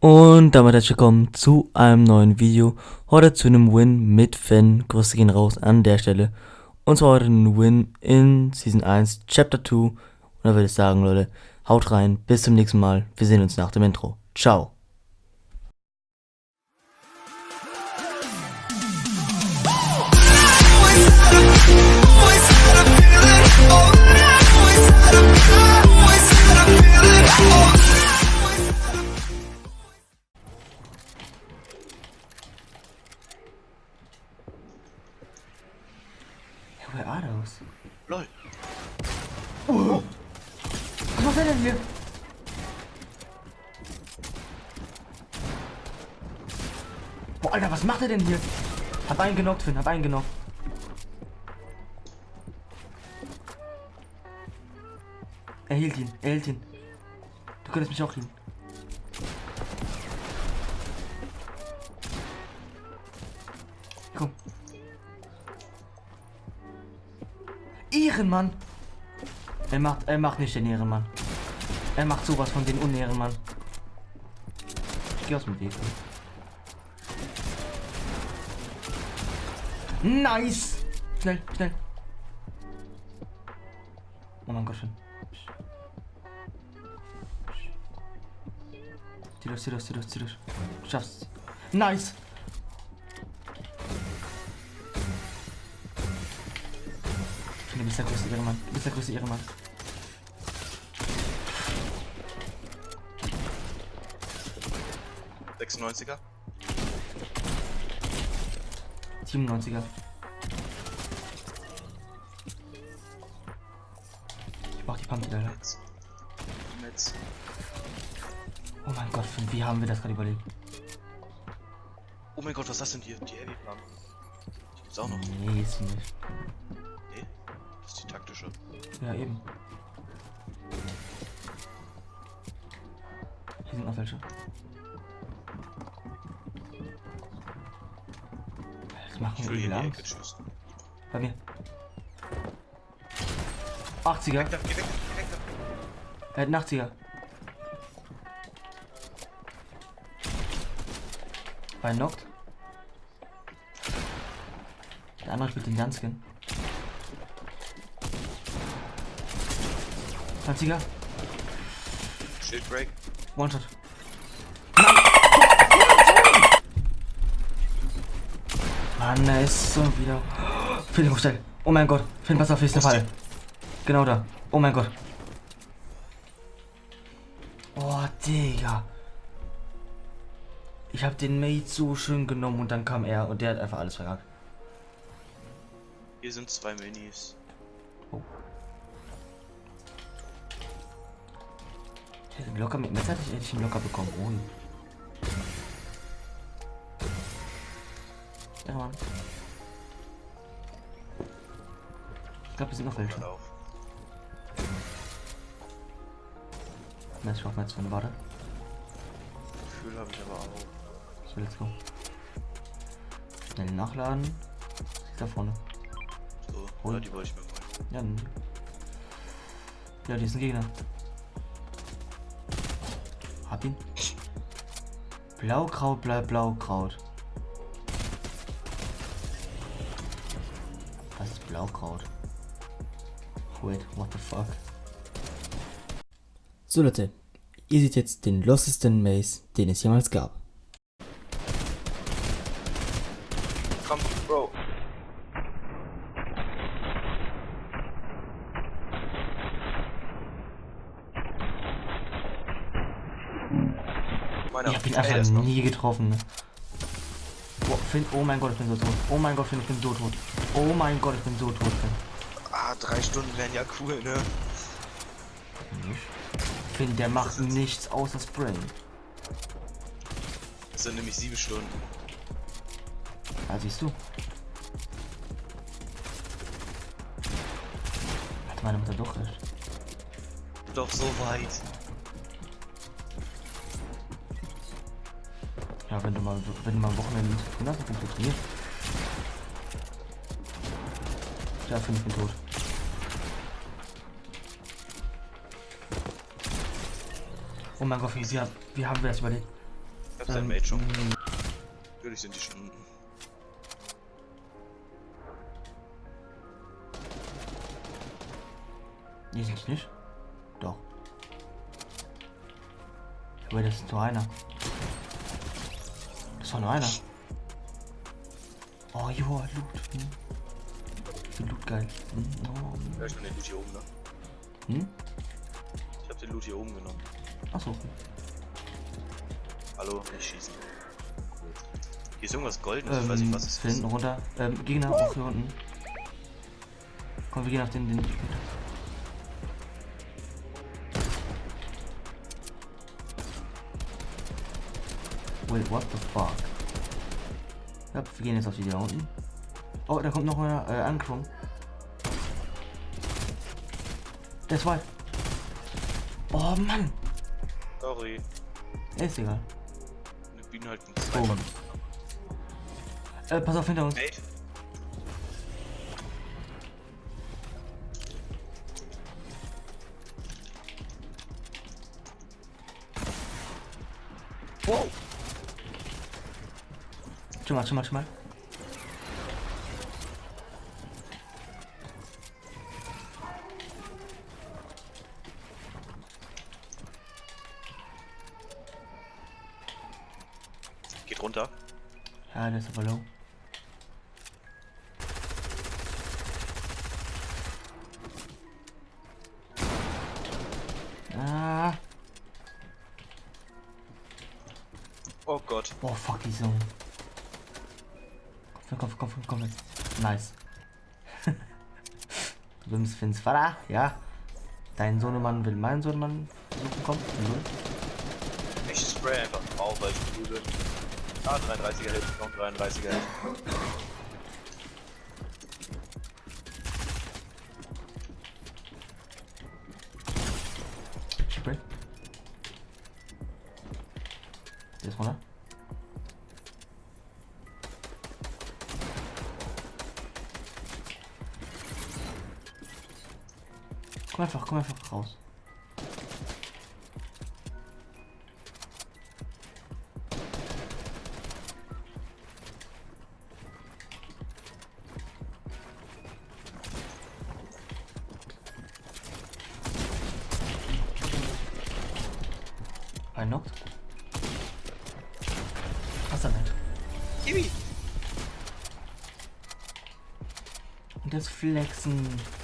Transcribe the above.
Und damit herzlich willkommen zu einem neuen Video. Heute zu einem Win mit Finn. Grüße gehen raus an der Stelle. Und zwar heute ein Win in Season 1, Chapter 2. Und da würde ich sagen, Leute, haut rein, bis zum nächsten Mal. Wir sehen uns nach dem Intro. Ciao. Where are those? LOL. Oh. Was macht er denn hier? Boah, Alter, was macht er denn hier? Hab einen genockt, Finn, hab einen genockt. Er hielt ihn, er hielt ihn. Du könntest mich auch healen. Komm. Ehrenmann! Er macht nicht den Ehrenmann. Er macht sowas von den Unehrenmann. Ich geh aus dem Weg. Nice! Schnell, schnell. Oh mein Gott, schön. Zieh durch. Du schaffst es. Nice! Du bist der größte Ehrenmann. 96er. 97er. Ich brauch die Pumpkin, Alter. Metz. Oh mein Gott, Finn, wie haben wir das gerade überlegt? Oh mein Gott, was ist das denn hier? Die Heavy Pump. Die gibt's auch noch. Nee, ist sie nicht. Nee? Das ist die taktische. Ja, eben. Hier sind noch welche. Das machen Ich wir will hier in die Angst. Ecke schießen. Bei mir. 80er. Geh weg. Er hat einen 80er. Bei knockt. Der andere spielt den Gunskin. 20er. Shield Break. One-Shot. Mann, er ist so wieder. Finn, schnell. Oh mein Gott. Finn, pass auf, hier ist eine Falle. Genau da. Oh mein Gott. Oh, Digga. Ich hab den Mate so schön genommen und dann kam er und der hat einfach alles verragt. Hier sind 2 Minis. Oh. Ich hätte ihn locker mit Messer, hätte ich ihn locker bekommen. Oh. Ja, Mann. Ich glaube, wir sind noch welche. Lauf. Ich hoffe, jetzt eine Warte. Gefühl habe ich aber auch. So, let's go. Schnell nachladen. Was ist da vorne? So, Oh. oder die wollte ich mir holen. Ja, ja, die ist ein Gegner. Hab ihn. Blaukraut bleibt Blaukraut. Was ist Blaukraut? Wait, what the fuck? So Leute, ihr seht jetzt den lostesten Maze, den es jemals gab. Komm, Bro. Ich hab ihn einfach nie getroffen. Ne? Oh, Finn, oh mein Gott, ich bin so tot. Oh mein Gott, Finn, ich bin so tot. Oh mein Gott, ich bin so tot, Finn. Ah, 3 Stunden wären ja cool, ne? Finn, der macht nichts außer Sprayen. Das sind nämlich 7 Stunden. Ah, siehst du? Hat meine Mutter doch recht. Doch so weit. Ja, wenn du mal am Wochenende nichts zu tun hast, dann kannst du trainieren. Ja, Finn, ich bin tot. Oh mein Gott, wie haben wir das überlebt? ist dein Mate schon. Natürlich sind die schon unten. Die sind nicht. Doch. Aber das ist nur einer. Das war nur einer. Oh, joa, Loot. Ich find Loot geil. Oh. Ja, ich bin den Loot hier oben, ne? Ich hab den Loot hier oben genommen. Achso. Hallo, nicht schießen. Hier ist irgendwas Goldenes, ich weiß nicht, was es ist. Hinten runter. Gegner auch hier unten. Komm, wir gehen auf den. Wait, what the fuck? Ja, wir gehen jetzt auf die da unten. Oh, da kommt noch einer angesprungen. Der ist weit. Oh Mann! Sorry. Ist egal. Eine Bühne halt ein Oh. Zweifach. Pass auf hinter uns. Mate. Wow! Schon mal. Geht runter. Ja, der ist aber low. Ah. Oh Gott. Oh fuck, die Zone. Komm. Nice. Wims Fins Vater, ja. Dein Sohnemann will meinen Sohnemann besuchen kommen. Ich spray einfach drauf, weil ich gut bin. Ah, 33er Hit, noch 33er Hit. Spray. Der ist runter. Komm einfach raus. Ein Knock. Was denn nicht? Kiwi! Und das Flexen.